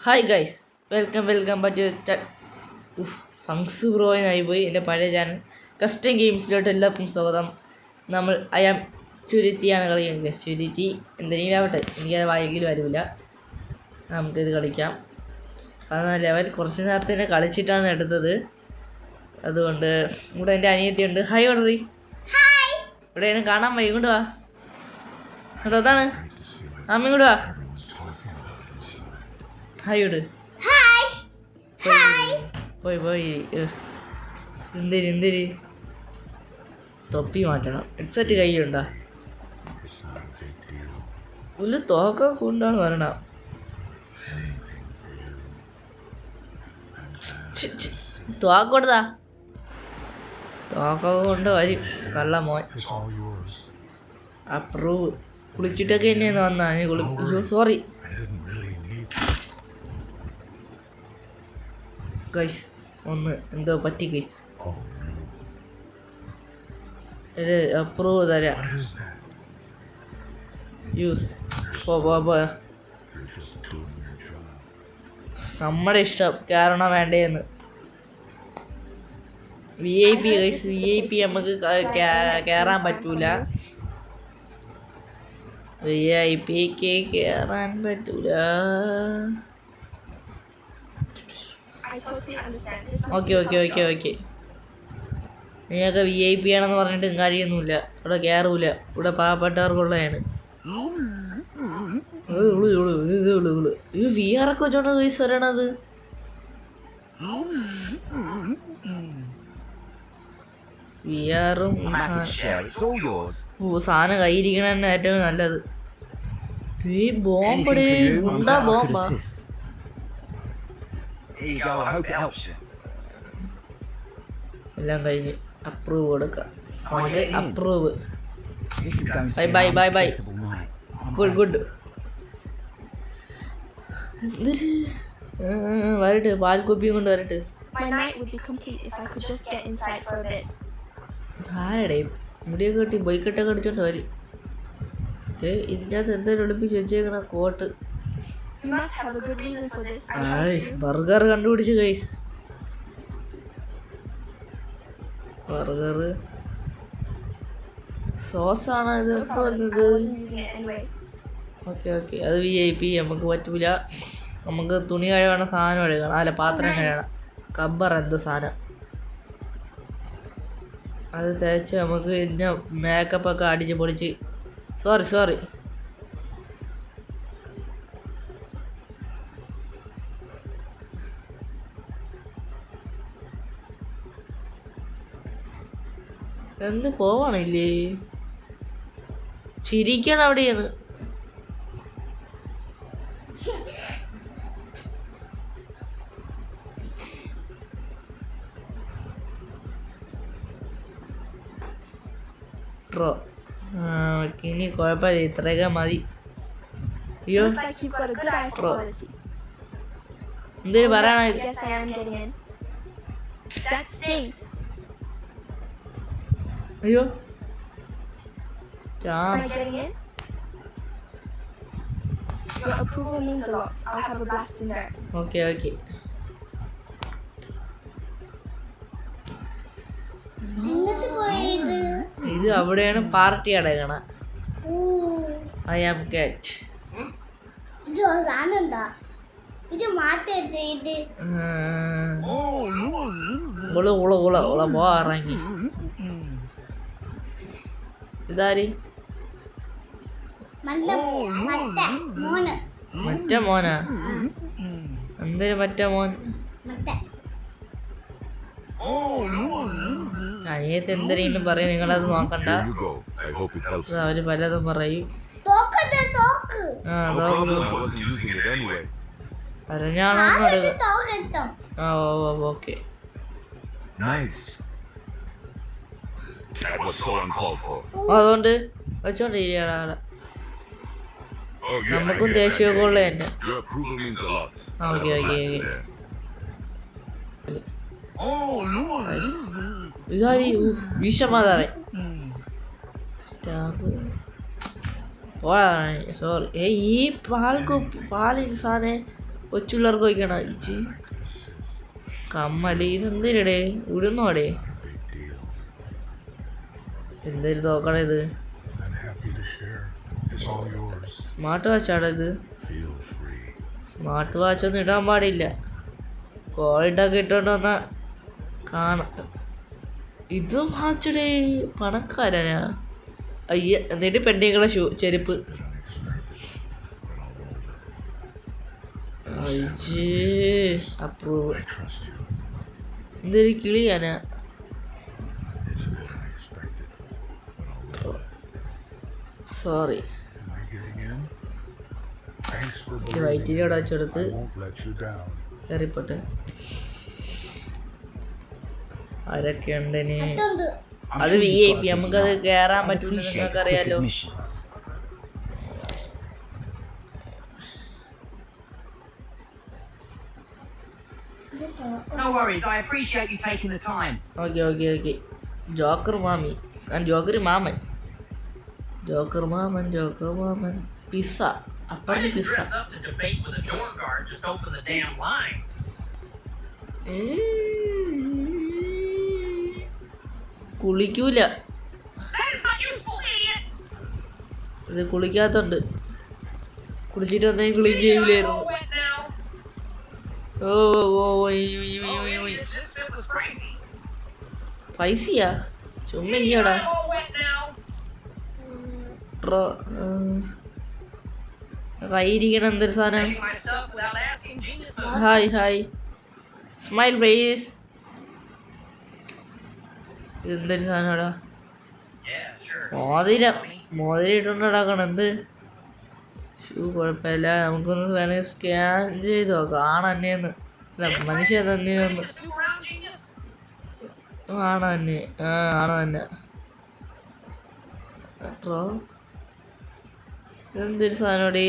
Hi guys, welcome back to സംസ് ബ്രോയിനായി പോയി എൻ്റെ പഴയ ചാനൽ കസ്റ്റം ഗെയിംസിലോട്ട് എല്ലാവർക്കും സ്വാഗതം. നമ്മൾ ചുരുത്തിയാണ് കളിക്കുന്നത്. ഗസ് ചുരുത്തി എന്തെങ്കിലും ആവട്ടെ, എനിക്കത് വായെങ്കിലും വരില്ല. നമുക്കിത് കളിക്കാം. 14 ലെവൽ കുറച്ച് നേരത്തെ തന്നെ കളിച്ചിട്ടാണ് എടുത്തത്. അതുകൊണ്ട് ഇവിടെ എൻ്റെ അനിയത്തിയുണ്ട്. ഹായ് ഓർഡറി, ഇവിടെ എന്നെ കാണാൻ പോയി. ഇങ്ങോട്ട് വാ. കേട്ടോ, അതാണ് അമ്മ. ഇങ്ങോട്ട് വാ. ഹായോട് പോയി എന്തിരി തൊപ്പി മാറ്റണം. ഹെഡ്സെറ്റ് കയ്യിലുണ്ടോ? ഒരു തോക്ക കൊണ്ടാണ് വരണം. തോക്കൊടുത്താ തോക്ക കൊണ്ട് വരും കള്ള മോൻ. അപ്രൂവ്. കുളിച്ചിട്ടൊക്കെ തന്നെയാണ് വന്നാ. സോറി ഗൈസ്, ഒന്ന് എന്തോ പറ്റി ഗൈസ്. ഒരു അപ്രൂവ് തരാം. യൂസ് നമ്മുടെ ഇഷ്ടം കയറണോ വേണ്ടേന്ന്. VIP ഗൈസ്, VIP നമുക്ക് കയറാൻ പറ്റൂല. VIPക്ക് കയറാൻ പറ്റൂല. ഓക്കെ നിങ്ങൾക്ക് VIP ആണെന്ന് പറഞ്ഞിട്ട് കാര്യമൊന്നുമില്ല. ഇവിടെ കയറൂല. ഇവിടെ പാവപ്പെട്ടവർക്കുള്ളതാണ്. VR ഒക്കെ വെച്ചോണ്ട് പൈസ വരണത്. VRും സാധനം കയ്യിരിക്കണ തന്നെ ഏറ്റവും നല്ലത്. ഈ ബോംബ് ഉണ്ടാ ബോംബാ. എല്ലാം കഴിഞ്ഞ് അപ്രൂവ് കൊടുക്കാം. അപ്രൂവ്. ബൈ. ഗുഡ്. വരട്ട്, പാൽ കുപ്പിയും കൊണ്ട് വരട്ട്. ആരടേ മുടിയൊക്കെ കെട്ടി ബൈക്കെട്ടൊക്കെ അടിച്ചോണ്ട് വരും. ഇതിനകത്ത് എന്തായാലും ഒളിപ്പിച്ച് വെച്ചേക്കണ കോട്ട്. ബർഗർ കണ്ടുപിടിച്ച് ഗൈസ്. ബർഗർ സോസാണ് ഇത് പറഞ്ഞത്. ഓക്കെ അത് VIP നമുക്ക് പറ്റൂല. നമുക്ക് തുണി കഴുകണ സാധനം കഴുകണം. അല്ല, പാത്രം കഴുകണം. സ്കബ്ബർ എന്തോ സാധനം അത് തേച്ച് നമുക്ക് പിന്നെ മേക്കപ്പൊക്കെ അടിച്ച് പൊളിച്ച്. സോറി എന്ന് പോവാണില്ലേ? ചിരിക്കണം അവിടെയാണ്. ഇനി കുഴപ്പമില്ല, ഇത്രയൊക്കെ മതി. അയ്യോ, എന്തേലും പറയണ? അയ്യോ, ഓക്കെ ഇത് അവിടെയാണ് പാർട്ടി അടങ്ങണ. ഐ ആം കാറ്റ്. ഇറങ്ങി. ഇതാരി മറ്റേ മോനാ? എന്തൊരു മറ്റേ മോൻ? അനിയത്ത് എന്തെങ്കിലും പറയും, നിങ്ങളത് നോക്കണ്ട. അവര് പലതും പറയും. ഓക്കെ. അതുകൊണ്ട് വെച്ചോണ്ടിരിക്കണ നമുക്കും ദേഷ്യമൊക്കെ ഉള്ള തന്നെ. ഓക്കെ ഇതായി വീശമാതാവേ. സോറി. ഈ പാലിന് സാധനം കൊച്ചുള്ളവർക്ക് വയ്ക്കണം ഇച്ചി കമ്മല് ഇതെന്തിനടേ ഉഴുന്നോടെ എന്തൊരു തോക്കണേ ഇത് സ്മാർട്ട് വാച്ചാണ് ഇത് സ്മാർട്ട് വാച്ചൊന്നും ഇടാൻ പാടില്ല കോളിട്ടൊക്കെ ഇട്ടോണ്ട് വന്നാ കാണാം ഇത് വാച്ചടേ പണക്കാരനാ അയ്യ എന്നിട്ട് പെണ്ണുങ്ങളെ ചെരുപ്പ് അപ്രൂവ് എന്തൊരു കിളിയാനാ സോറി വൈറ്റിനോട് വെച്ചെടുത്ത് കയറിപ്പോട്ടെ ആരൊക്കെ ഉണ്ടെനി അത് VIP നമുക്കത് കയറാൻ പറ്റൂല നിങ്ങൾക്കറിയാലോ No worries, I appreciate you taking the time. Okay. Joker മാമി ജോക്കർ മാമൻ പിസ്സ അപ്പഴത്തെ പിസ്സ കുളിക്കൂല ഇത് കുളിക്കാത്തോണ്ട് കുളിച്ചിട്ട് വന്നെങ്കിൽ ക്ലീൻ ചെയ്യൂലായിരുന്നു പൈസയാ ചുമ്മാ ഇയ്യടാ കയ്യിരിക്കണം എന്തൊരു സാധനം ഹായ് സ്മൈൽ പ്ലീസ് ഇതെന്തൊരു സാധനമാടാ മോതിരം ഇട്ടുണ്ടാക്കണം എന്ത് ഷൂ കുഴപ്പമില്ല നമുക്കൊന്ന് വേണമെങ്കിൽ സ്കാൻ ചെയ്ത് നോക്കാം ആണെന്നേന്ന് അല്ല മനുഷ്യ തന്നെയൊന്ന് ആണ് തന്നെ അപ്പോ ഇതെന്തൊരു സാധനോടി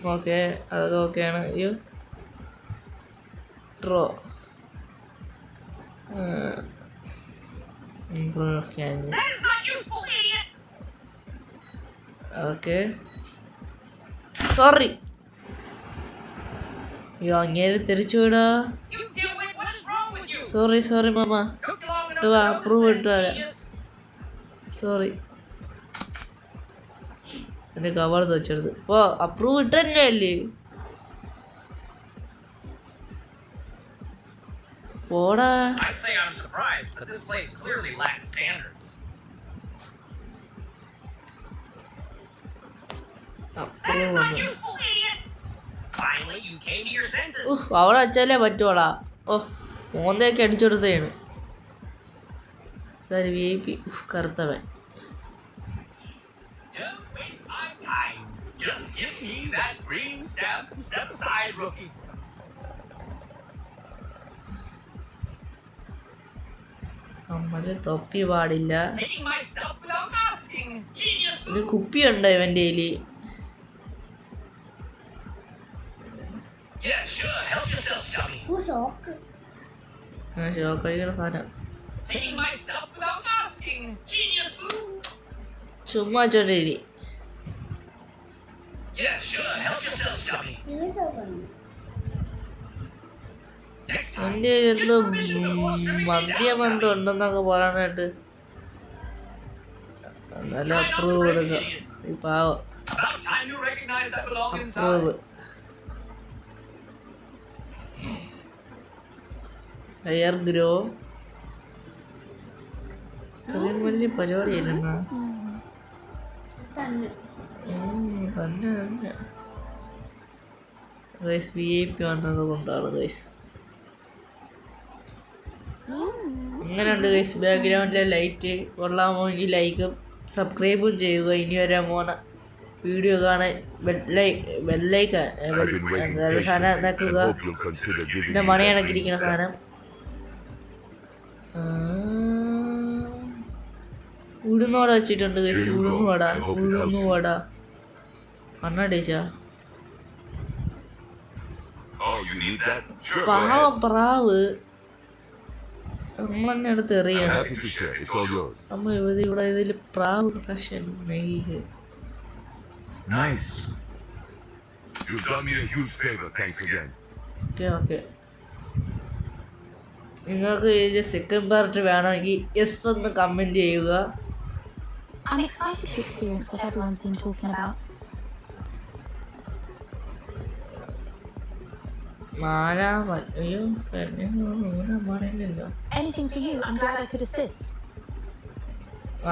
ഓക്കെ അതൊക്കെ ഓക്കെയാണ് അയ്യോ ട്രോ സ്കാൻ ഓക്കെ സോറി അയ്യോ അങ്ങേര് തിരിച്ചു വിടാ സോറി മാമ അപ്രൂവ് ഇട്ടാല സോറി എൻ്റെ കവാളത്ത് വെച്ചെടുത്ത് ഓ അപ്രൂവ് ഇട്ട് തന്നെയല്ലേ പോടാ അവിടെ വെച്ചാലേ പറ്റുവാടാ ഓ മോന്തയൊക്കെ അടിച്ചെടുത്തതാണ് VIP കറുത്തവൻ നമ്മള് തൊപ്പി പാടില്ല ഒരു കുപ്പിയുണ്ടോ ഇവൻ്റെ കയ്യില് ഷോക്കഴിക്കണ സാധനം ചുമ്മാ ചോണ്ടി എൻ്റെ എന്തോ മദ്യബന്ധം ഉണ്ടെന്നൊക്കെ പറയാനായിട്ട് നല്ല അപ്രൂവ് കൊടുക്കുക ഈ പാവം അപ്രൂവ് ഹെയർ ഗ്രോ ഇത്രയും വലിയ പരിപാടിയല്ലെന്നാ തന്നെ ഗൈസ് VIP വന്നത് കൊണ്ടാണ് ഗൈസ് അങ്ങനെയുണ്ട് ഗൈസ് ബാക്ക്ഗ്രൗണ്ടിലെ ലൈറ്റ് കൊള്ളാമോങ്കിൽ ലൈക്കും സബ്സ്ക്രൈബും ചെയ്യുക ഇനി വരാൻ പോകുന്ന വീഡിയോ കാണാൻ ബെല്ലൈക്കൻ സാധനം ഇതാക്കുക പിന്നെ മണിയണക്കിരിക്കുന്ന സാധനം ഉഴുന്നോട വെച്ചിട്ടുണ്ട് ഗൈസ് ഉഴുന്നുവട കണ്ണടേച്ചാ പാവം പ്രാവ് നമ്മളെന്നെ അടുത്ത് എറിയണം നമ്മ ഇവിടെ ഇതിൽ പ്രാവ് കഷൻ നെയ്യ് Nice. You've done me a huge favor. Thanks again. Okay നിങ്ങൾക്ക് ഇതിൻ്റെ സെക്കൻഡ് പാർട്ട് വേണമെങ്കിൽ യെസ് ഒന്ന് കമൻറ്റ് ചെയ്യുക. I'm excited to experience what everyone's been talking about. അയ്യോ പാടില്ലല്ലോ. Anything for you, I'm glad I could assist.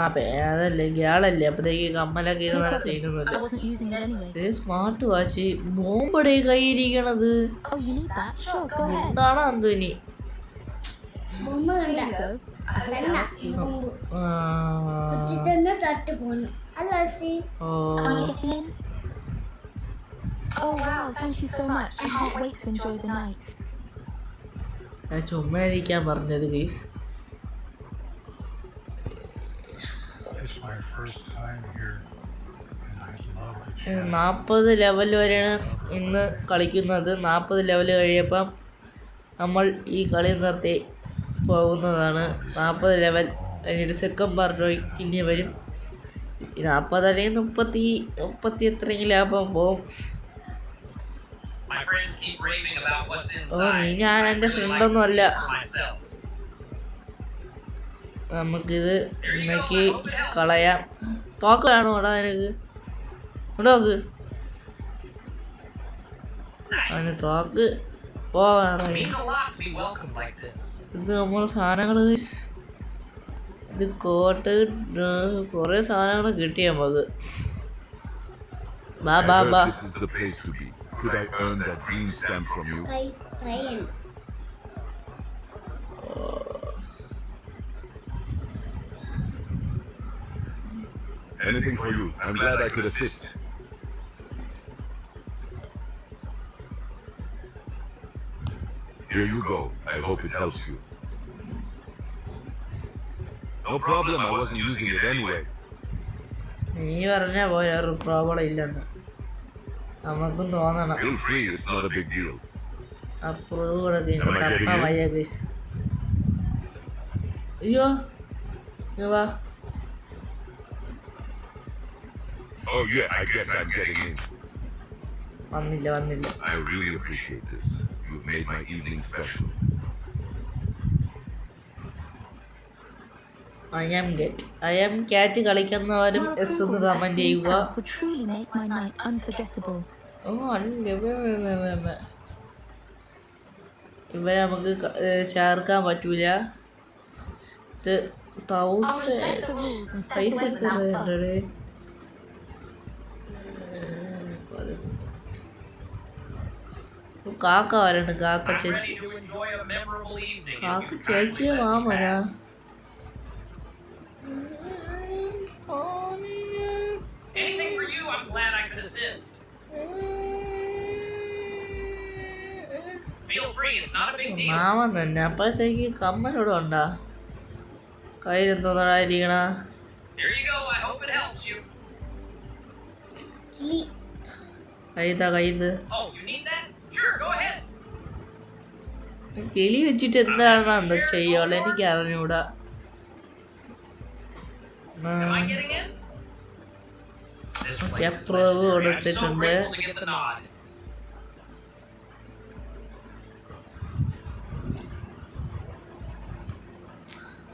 അതല്ലേ ഗ്യാളല്ലേ അപ്പത്തേക്ക് കമ്മലൊക്കെ No ഇരുന്ന problem. I സീനൊന്നുമില്ല. wasn't using it anyway. Smart watch ബോംബടെ കൈയിരിക്കണത് Oh, you need that? Sure, go ahead. എന്താണോ എന്തോ ഇനി. ബൊമ്മ കണ്ട Here you go. I hope it helps you. ബൊമ്പ് ആ, തന്നെ തട്ടി പോന്നു അല്ല സി ഓ Am I getting in? Oh wow, thank you so much. I can't wait to enjoy the night. ഞാൻ ചുമ്മാ ഇരിക്കാൻ പറഞ്ഞത് guys. It's my first time here, and I'd love the chance. 40 level വരെയാണ് ഇന്ന് കളിക്കുന്നത്. 40 ലെവൽ കഴിയപ്പം നമ്മൾ ഈ കളി നിർത്തി പോകുന്നതാണ്. 40 ലെവൽ കഴിഞ്ഞിട്ട് സെക്കൻഡ് പാർട്ട് ഇനി വരും. 40 അല്ലെങ്കിൽ 30 എത്രയെങ്കിലും ആകുമ്പം പോവും. My friends keep raving about what's Oh, inside. ഞാൻ I എൻ്റെ really like ഫ്രണ്ടൊന്നും to അല്ല. see it for myself. നമുക്കിത് ഇന്നേക്ക് കളയാം. തോക്ക് വേണോ എടാ നിനക്ക്? ഇവിടെ നോക്ക് അവന് തോക്ക് പോവാണോ? It means a lot to be welcomed like this. ഇത് നമ്മളെ സാധനങ്ങൾ ഇത് കോട്ട് കുറേ സാധനങ്ങൾ കിട്ടി നമുക്ക്. ബാ I ബാ heard ബാ. this is the place to be. Could I earn that green stamp from you? Train Anything for you. I'm glad I could assist. Here you go. I hope it helps you. No problem. I wasn't using it anyway. നീ പറഞ്ഞാ പോലെ ഒരു problem ഇല്ലെന്ന് നമുക്കും തോന്നണം. Feel free. It's not a big deal. Approve കൂടെ Am I getting കപ്പ in? വയ്യ ഗൈസ്. അയ്യോ ഇങ്ങ് വാ. Oh yeah, I guess I'm getting in. വന്നില്ല. I really appreciate this. You've made my evening special. I am cat കളിക്കുന്നവരും Your എസ് ഒന്ന് approval of that comment green ചെയ്യുക. stamp would truly make my night unforgettable. ഓ അല്ല ഇവരെ നമുക്ക് ചേർക്കാൻ പറ്റൂല. ഇത് I'll respect the rules and step പൈസ away എത്ര without fuss. ഉണ്ടേ? കാക്ക വരണ്ട്. കാക്ക I'm ചേച്ചി. ready to enjoy a memorable evening. if കാക്ക you've ചേച്ചിയെ kindly let me മാമനാ. pass. Anything for you, I'm glad I could assist. Feel free, it's not a big deal. മാമൻ തന്നെ. അപ്പോഴത്തേക്ക് കമ്മലോടെ ഉണ്ടാ കയ്യിൽ എന്തോന്നടായിരിക്കണ. Here you go, I hope it helps you. കിളി കയ്യത് Oh, you need that? Sure, go ahead. കിളി വെച്ചിട്ട് എന്താണ് എന്താ ചെയ്യുള്ളൂ എനിക്ക് അറിഞ്ഞൂടാ. Am I getting in? This place is Approve legendary. I'm so കൊടുത്തിട്ടുണ്ട്. grateful to get the nod.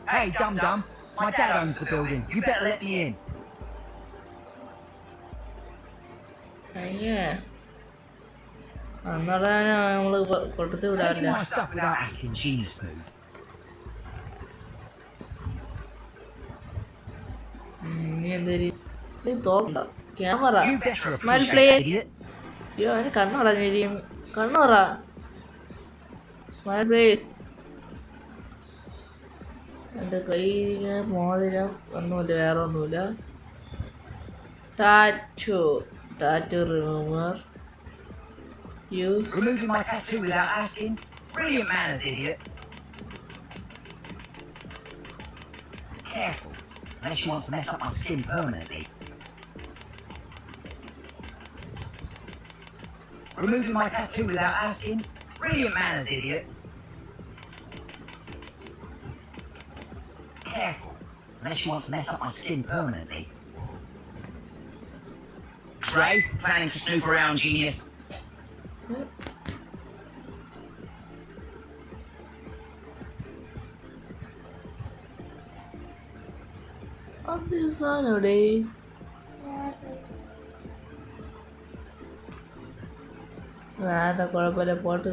Hey, Dum Dum. My dad owns the building. You better let me in. അയ്യേ അന്നടാ നമ്മള് കൊടുത്തു Taking വിടാറില്ല. my stuff without asking Genius move. നീ എന്തേരി നീ തോക്കണ്ട camera You better smile appreciate play. that, idiot. അയ്യോ അവന് കണ്ണടഞ്ഞിരിക്കും. കണ്ണുറ smile place. എൻ്റെ കയ്യിൽ മോതിരം ഒന്നുമില്ല, വേറെ ഒന്നുമില്ല. Tattoo remover. You Removing my tattoo without asking? Brilliant manners, idiot. Careful, unless you want to mess up my skin permanently. Removing my tattoo without asking? Brilliant manners, idiot. Careful, unless you want to mess up my skin permanently. X-ray. Planning to snoop around, genius. അത് സാധനവിടെ വേണ്ട കുഴപ്പമില്ല pot.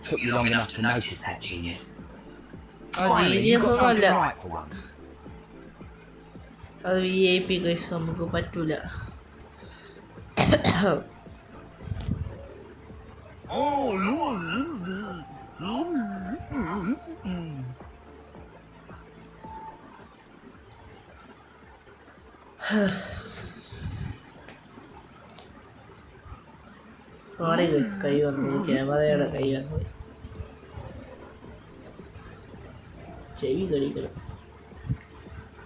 Took you long enough to notice that, genius. ആ Finally, you genius got ഒന്നുമല്ല, something right for once. അത് VIP guys, നമുക്ക് പറ്റൂല. Sorry guys, കൈ വന്നു, ക്യാമറയുടെ കൈ വന്നു, ചെവി കടിക്കണം.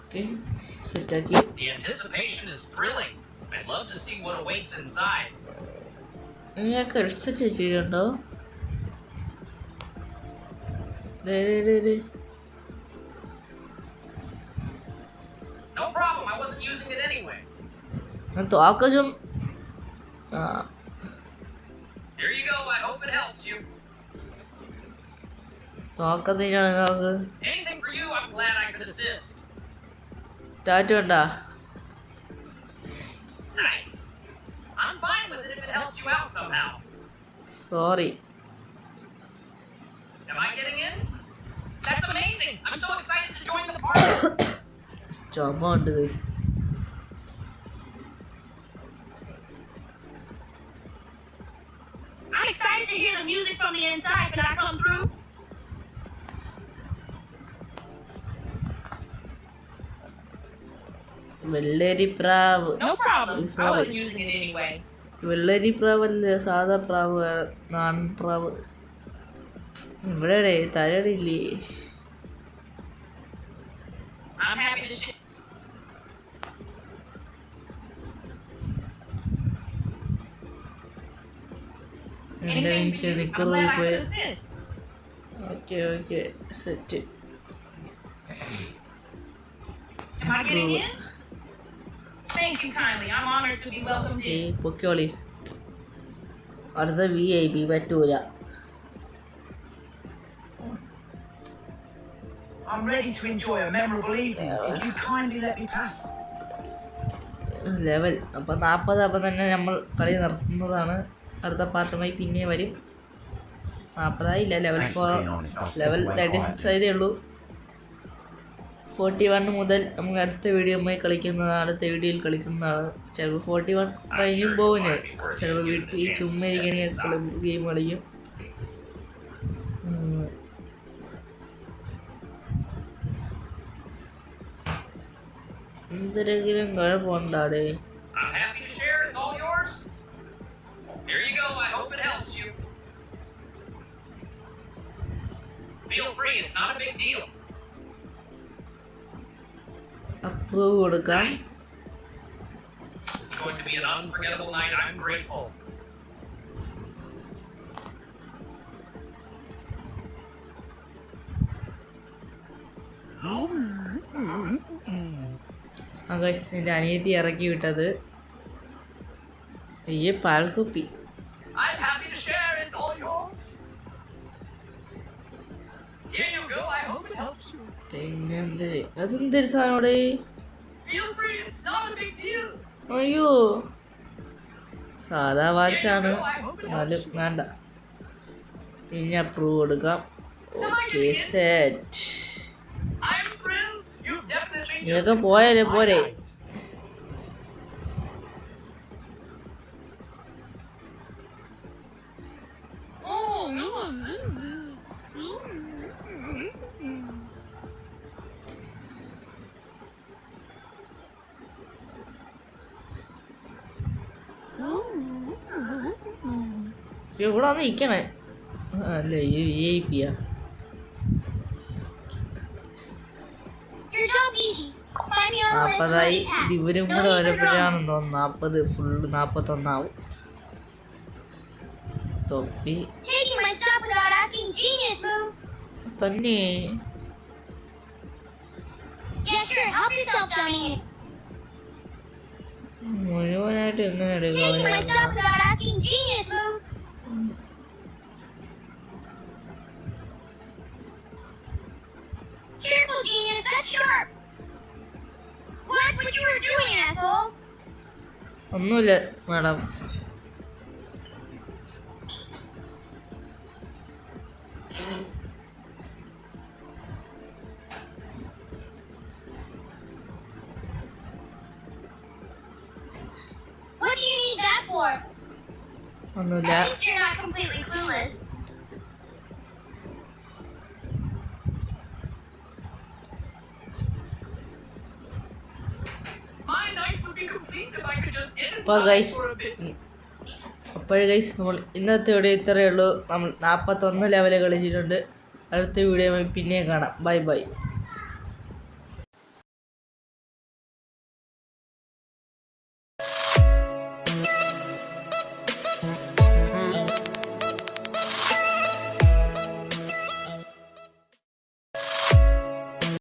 ഓക്കെ സെറ്റാക്കി. The anticipation is thrilling. I'd love to see what awaits inside. നിങ്ങൾക്ക് ഹെഡ്സെറ്റ് വെച്ചിട്ടുണ്ടോ? No problem, I wasn't using it anyway. തോക്കും. ആ Here you go, I hope it helps you. തോക്കത്തിനാണ് നമുക്ക്. Anything for you, I'm glad I could assist. Tata ഉണ്ടാ? Nice. I'm fine with it if it helps you out somehow. Sorry. Am I getting in? That's amazing! I'm so excited to join the party! ചുമ ഉണ്ട് guys. I'm excited to hear the music from the inside. Can I come through? വെള്ളരിപ്രാവ്. No problem. I Sorry. wasn't using it anyway. വെള്ളരിപ്രാവല്ലേ, സാധാ പ്രാവ്, നാടൻ പ്രാവ്. ഇവിടെ തലയില്ലേ? I'm happy to share. എന്റെ Anything വീട്ടിൽ for you, I'm നിക്കറ് glad I പോയ. could assist. Okay okay set. Am I getting in? Thank you kindly. I'm honored to be welcomed okay in. പൊക്കോളി. അടുത്ത VIP പറ്റൂല. I'm ready to enjoy a memorable evening. If you kindly let me pass. Level അപ്പം 40. അപ്പം തന്നെ നമ്മൾ കളി നിർത്തുന്നതാണ്. അടുത്ത പാർട്ടുമായി പിന്നെ വരും. 40 ആയില്ല, level Thanks for being honest. I'll step level away 36 ആയതേ ഉള്ളൂ. 41 മുതൽ നമുക്ക് അടുത്ത വീഡിയോയുമായി കളിക്കുന്നതാണ്, അടുത്ത വീഡിയോയിൽ കളിക്കുന്നതാണ്. ചിലപ്പോൾ 41 കഴിഞ്ഞും പോകും. ഞാൻ ചിലപ്പോൾ വീട്ടിൽ ചുമ്മാ ഇരിക്കണമെങ്കിൽ ഗെയിം കളിക്കും. എന്തെങ്കിലും കുഴപ്പമുണ്ടാടേ? I'm happy to share, it's all yours. Here you go, I hope it helps you. Feel free, it's not a big deal. Approve കൊടുക്കാം. Nice. This is going to be an unforgettable night, I'm grateful. എൻ്റെ അനിയത്തി ഇറക്കി വിട്ടത് ഈ പാൽക്കുപ്പി. I'm happy to share, it's all yours. Here you go, I hope it helps you. പിന്നെന്ത് അതെന്തൊരു സാധനോടെ? Feel free, it's not a big deal. അയ്യോ, സാധാ വാച്ചാണ്, എന്നാലും വേണ്ട. പിന്നെ അപ്രൂവ് കൊടുക്കാം. Okay set. I'm thrilled. You've definitely നീയൊക്കെ പോയാലേ പോരെ? ഇവിടെ വന്ന് ഇരിക്കണേ. അല്ല ഈ VIP yeah. Your job's easy. Find me on the list and let 40 me pass. ഇവരും No കൂടെ need for വരുമ്പോഴാണെന്ന് drama. തോന്നുന്നു 40 ഫുള്ള് 41 ആവും. തൊപ്പി Taking my stuff without asking, genius move. തന്നെ. Yeah, sure. Help yourself, Johnny. മുഴുവനായിട്ട് എങ്ങനെ എടുക്കുക Taking my stuff without asking, genius move. Careful, genius, that's sharp. Watch what you were doing, asshole. ഒന്നുമില്ല madam. What do you need that for? ഒന്നുമില്ല. At least you're not completely clueless. My night would be complete if I could just get അപ്പോൾ inside guys for a bit. Guys നമ്മൾ ഇന്നത്തെ video ഇത്രയേ ഉള്ളൂ. നമ്മൾ 41 level കളിച്ചിട്ടുണ്ട്. അടുത്ത video പിന്നെയും കാണാം. Bye bye.